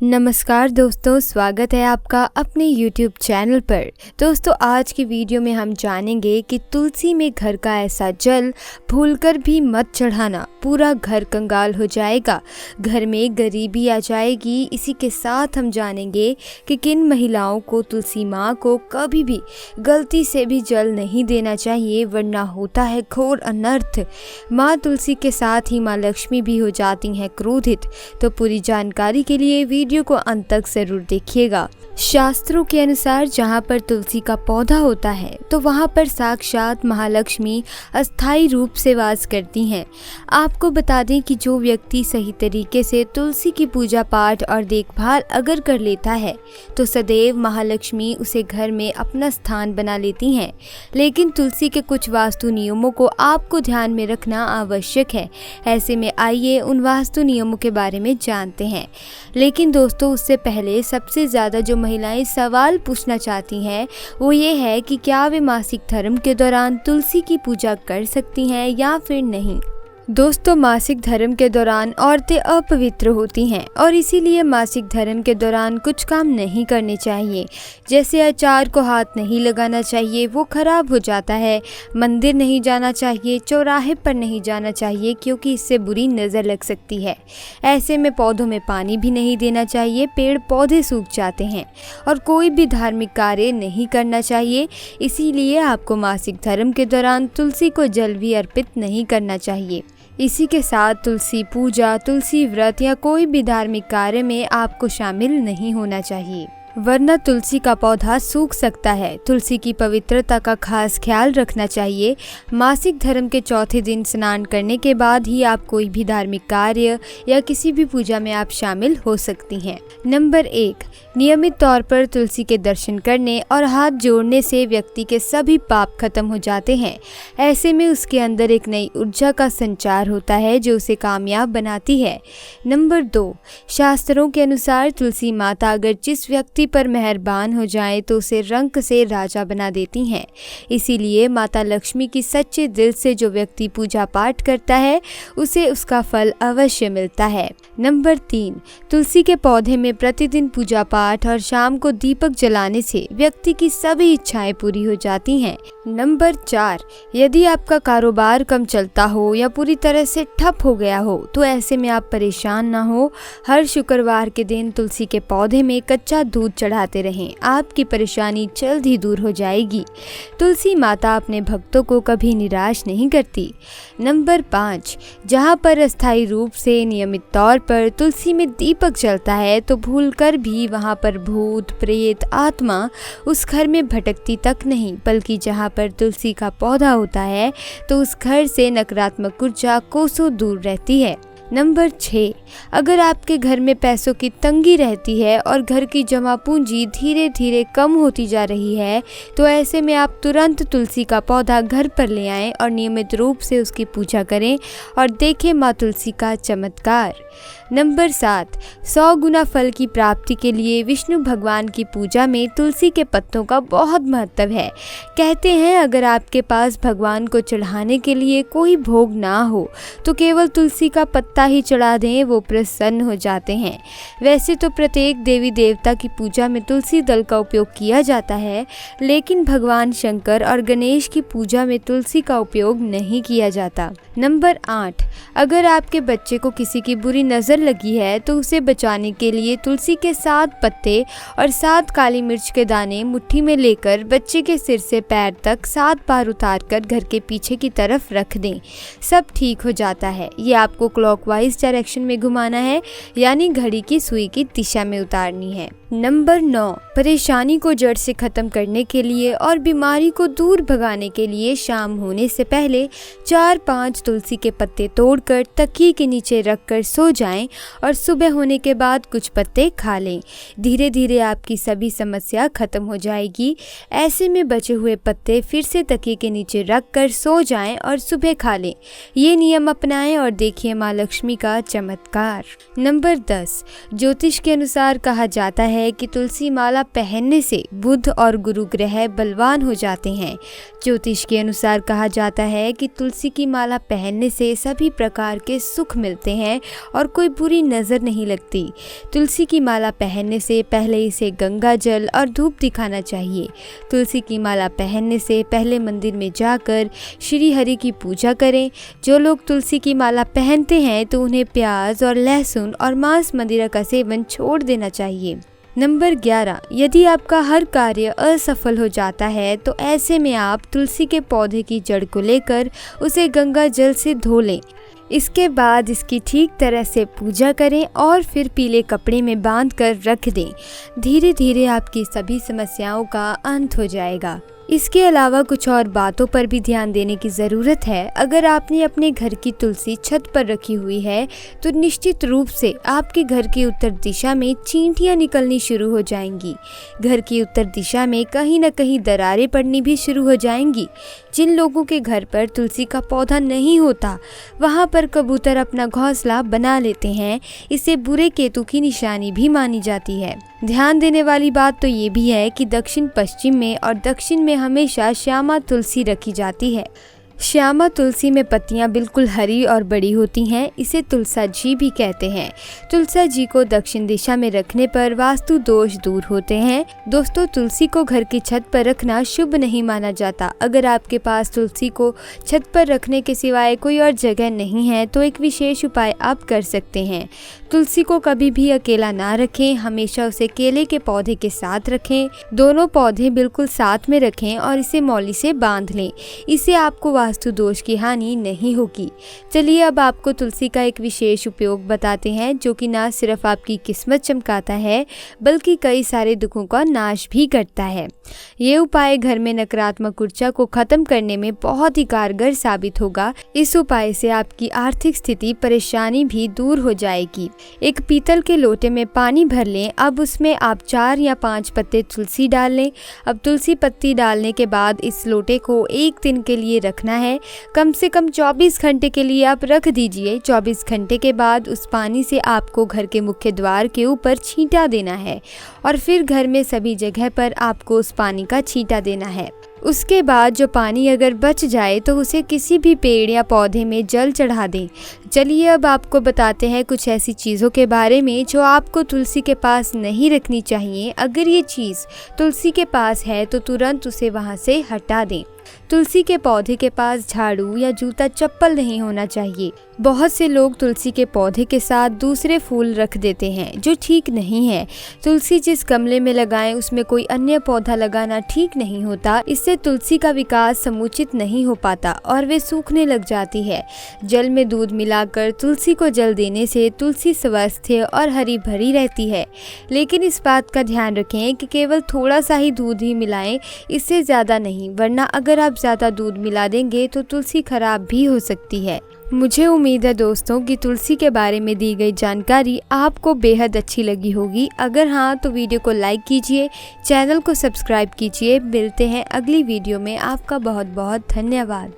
नमस्कार दोस्तों, स्वागत है आपका अपने YouTube चैनल पर। दोस्तों, आज की वीडियो में हम जानेंगे कि तुलसी में घर का ऐसा जल भूलकर भी मत चढ़ाना, पूरा घर कंगाल हो जाएगा, घर में गरीबी आ जाएगी। इसी के साथ हम जानेंगे कि किन महिलाओं को तुलसी माँ को कभी भी गलती से भी जल नहीं देना चाहिए, वरना होता है घोर अनर्थ। माँ तुलसी के साथ ही माँ लक्ष्मी भी हो जाती हैं क्रोधित। तो पूरी जानकारी के लिए वीडियो को अंत तक जरूर देखिएगा। शास्त्रों के अनुसार जहाँ पर तुलसी का पौधा होता है तो वहाँ पर साक्षात महालक्ष्मी अस्थायी रूप से वास करती हैं। आपको बता दें कि जो व्यक्ति सही तरीके से तुलसी की पूजा पाठ और देखभाल अगर कर लेता है तो सदैव महालक्ष्मी उसे घर में अपना स्थान बना लेती हैं। लेकिन तुलसी के कुछ वास्तु नियमों को आपको ध्यान में रखना आवश्यक है। ऐसे में आइए उन वास्तु नियमों के बारे में जानते हैं। लेकिन दोस्तों, उससे पहले सबसे ज़्यादा जो महिलाएं सवाल पूछना चाहती हैं वो ये है कि क्या वे मासिक धर्म के दौरान तुलसी की पूजा कर सकती हैं या फिर नहीं। दोस्तों, मासिक धर्म के दौरान औरतें अपवित्र होती हैं और इसीलिए मासिक धर्म के दौरान कुछ काम नहीं करने चाहिए। जैसे अचार को हाथ नहीं लगाना चाहिए, वो खराब हो जाता है। मंदिर नहीं जाना चाहिए, चौराहे पर नहीं जाना चाहिए क्योंकि इससे बुरी नज़र लग सकती है। ऐसे में पौधों में पानी भी नहीं देना चाहिए, पेड़ पौधे सूख जाते हैं। और कोई भी धार्मिक कार्य नहीं करना चाहिए। इसीलिए आपको मासिक धर्म के दौरान तुलसी को जल भी अर्पित नहीं करना चाहिए। इसी के साथ तुलसी पूजा, तुलसी व्रत या कोई भी धार्मिक कार्य में आपको शामिल नहीं होना चाहिए, वरना तुलसी का पौधा सूख सकता है। तुलसी की पवित्रता का खास ख्याल रखना चाहिए। मासिक धर्म के चौथे दिन स्नान करने के बाद ही आप कोई भी धार्मिक कार्य या किसी भी पूजा में आप शामिल हो सकती हैं। नंबर 1, नियमित तौर पर तुलसी के दर्शन करने और हाथ जोड़ने से व्यक्ति के सभी पाप खत्म हो जाते हैं। ऐसे में उसके अंदर एक नई ऊर्जा का संचार होता है जो उसे कामयाब बनाती है। नंबर 2, शास्त्रों के अनुसार तुलसी माता अगर जिस व्यक्ति पर मेहरबान हो जाए तो उसे रंक से राजा बना देती हैं। इसीलिए माता लक्ष्मी की सच्चे दिल से जो व्यक्ति पूजा पाठ करता है उसे उसका फल अवश्य मिलता है। नंबर 3, तुलसी के पौधे में प्रतिदिन पूजा पाठ और शाम को दीपक जलाने से व्यक्ति की सभी इच्छाएं पूरी हो जाती हैं। नंबर 4, यदि आपका कारोबार कम चलता हो या पूरी तरह से ठप हो गया हो तो ऐसे में आप परेशान ना हो। हर शुक्रवार के दिन तुलसी के पौधे में कच्चा दूध चढ़ाते रहें, आपकी परेशानी जल्द ही दूर हो जाएगी। तुलसी माता अपने भक्तों को कभी निराश नहीं करती। नंबर 5, जहाँ पर अस्थायी रूप से नियमित तौर पर तुलसी में दीपक जलता है तो भूलकर भी वहाँ पर भूत प्रेत आत्मा उस घर में भटकती तक नहीं, बल्कि जहाँ पर तुलसी का पौधा होता है तो उस घर से नकारात्मक ऊर्जा कोसों दूर रहती है। नंबर 6, अगर आपके घर में पैसों की तंगी रहती है और घर की जमा पूंजी धीरे धीरे कम होती जा रही है तो ऐसे में आप तुरंत तुलसी का पौधा घर पर ले आएं और नियमित रूप से उसकी पूजा करें और देखें माँ तुलसी का चमत्कार। नंबर 7, 100 गुना फल की प्राप्ति के लिए विष्णु भगवान की पूजा में तुलसी के पत्तों का बहुत महत्व है। कहते हैं अगर आपके पास भगवान को चढ़ाने के लिए कोई भोग ना हो तो केवल तुलसी का पत्ता ही चढ़ा दें, वो प्रसन्न हो जाते हैं। वैसे तो प्रत्येक देवी देवता की पूजा में तुलसी दल का उपयोग किया जाता है, लेकिन भगवान शंकर और गणेश की पूजा में तुलसी का उपयोग नहीं किया जाता। नंबर 8, अगर आपके बच्चे को किसी की बुरी नज़र लगी है तो उसे बचाने के लिए तुलसी के 7 पत्ते और 7 काली मिर्च के दाने मुट्ठी में लेकर बच्चे के सिर से पैर तक 7 बार उतारकर घर के पीछे की तरफ रख दें, सब ठीक हो जाता है। ये आपको क्लॉकवाइज डायरेक्शन में घुमाना है, यानी घड़ी की सुई की दिशा में उतारनी है। नंबर 9, परेशानी को जड़ से ख़त्म करने के लिए और बीमारी को दूर भगाने के लिए शाम होने से पहले 4-5 तुलसी के पत्ते तोड़कर तकिए के नीचे रखकर सो जाएं और सुबह होने के बाद कुछ पत्ते खा लें। धीरे धीरे आपकी सभी समस्या खत्म हो जाएगी। ऐसे में बचे हुए पत्ते फिर से तकिए के नीचे रखकर सो जाएं और सुबह खा लें। ये नियम अपनाएं और देखिए माँ लक्ष्मी का चमत्कार। नंबर 10, ज्योतिष के अनुसार कहा जाता है है कि तुलसी माला पहनने से बुध और गुरु ग्रह बलवान हो जाते हैं। ज्योतिष के अनुसार कहा जाता है कि तुलसी की माला पहनने से सभी प्रकार के सुख मिलते हैं और कोई बुरी नज़र नहीं लगती। तुलसी की माला पहनने से पहले इसे गंगा जल और धूप दिखाना चाहिए। तुलसी की माला पहनने से पहले मंदिर में जाकर श्री हरि की पूजा करें। जो लोग तुलसी की माला पहनते हैं तो उन्हें प्याज और लहसुन और मांस मदिरा का सेवन छोड़ देना चाहिए। नंबर 11, यदि आपका हर कार्य असफल हो जाता है तो ऐसे में आप तुलसी के पौधे की जड़ को लेकर उसे गंगा जल से धो लें। इसके बाद इसकी ठीक तरह से पूजा करें और फिर पीले कपड़े में बांध कर रख दें। धीरे धीरे आपकी सभी समस्याओं का अंत हो जाएगा। इसके अलावा कुछ और बातों पर भी ध्यान देने की ज़रूरत है। अगर आपने अपने घर की तुलसी छत पर रखी हुई है तो निश्चित रूप से आपके घर की उत्तर दिशा में चींटियां निकलनी शुरू हो जाएंगी। घर की उत्तर दिशा में कहीं न कहीं दरारें पड़नी भी शुरू हो जाएंगी। जिन लोगों के घर पर तुलसी का पौधा नहीं होता वहाँ पर कबूतर अपना घोंसला बना लेते हैं। इसे बुरे केतु की निशानी भी मानी जाती है। ध्यान देने वाली बात तो ये भी है कि दक्षिण पश्चिम में और दक्षिण में हमेशा श्यामा तुलसी रखी जाती है। श्यामा तुलसी में पत्तियां बिल्कुल हरी और बड़ी होती हैं। इसे तुलसा जी भी कहते हैं। तुलसा जी को दक्षिण दिशा में रखने पर वास्तु दोष दूर होते हैं। दोस्तों, तुलसी को घर की छत पर रखना शुभ नहीं माना जाता। अगर आपके पास तुलसी को छत पर रखने के सिवाय कोई और जगह नहीं है तो एक विशेष उपाय आप कर सकते हैं। तुलसी को कभी भी अकेला ना रखें, हमेशा उसे केले के पौधे के साथ रखें। दोनों पौधे बिल्कुल साथ में रखें और इसे मौली से बांध लें। इससे आपको वास्तु दोष की हानि नहीं होगी। चलिए अब आपको तुलसी का एक विशेष उपयोग बताते हैं जो कि ना सिर्फ आपकी किस्मत चमकाता है बल्कि कई सारे दुखों का नाश भी करता है। ये उपाय घर में नकारात्मक ऊर्जा को खत्म करने में बहुत ही कारगर साबित होगा। इस उपाय से आपकी आर्थिक स्थिति परेशानी भी दूर हो जाएगी। एक पीतल के लोटे में पानी भर लें। अब उसमें आप 4 या 5 पत्ते तुलसी डाल लें। अब तुलसी पत्ती डालने के बाद इस लोटे को 1 दिन के लिए रखना है। कम से कम 24 घंटे के लिए आप रख दीजिए। 24 घंटे के बाद उस पानी से आपको घर के मुख्य द्वार के ऊपर छींटा देना है और फिर घर में सभी जगह पर आपको उस पानी का छींटा देना है। उसके बाद जो पानी अगर बच जाए तो उसे किसी भी पेड़ या पौधे में जल चढ़ा दें। चलिए अब आपको बताते हैं कुछ ऐसी चीज़ों के बारे में जो आपको तुलसी के पास नहीं रखनी चाहिए। अगर ये चीज़ तुलसी के पास है तो तुरंत उसे वहाँ से हटा दें। तुलसी के पौधे के पास झाड़ू या जूता चप्पल नहीं होना चाहिए। बहुत से लोग तुलसी के पौधे के साथ दूसरे फूल रख देते हैं जो ठीक नहीं है। तुलसी जिस गमले में लगाएं उसमें कोई अन्य पौधा लगाना ठीक नहीं होता। इससे तुलसी का विकास समुचित नहीं हो पाता और वे सूखने लग जाती है। जल में दूध मिलाकर तुलसी को जल देने से तुलसी स्वस्थ और हरी भरी रहती है। लेकिन इस बात का ध्यान रखें कि केवल थोड़ा सा ही दूध ही मिलाएं, इससे ज़्यादा नहीं, वरना अगर आप ज़्यादा दूध मिला देंगे तो तुलसी खराब भी हो सकती है। मुझे उम्मीद है दोस्तों कि तुलसी के बारे में दी गई जानकारी आपको बेहद अच्छी लगी होगी। अगर हाँ तो वीडियो को लाइक कीजिए, चैनल को सब्सक्राइब कीजिए। मिलते हैं अगली वीडियो में। आपका बहुत बहुत धन्यवाद।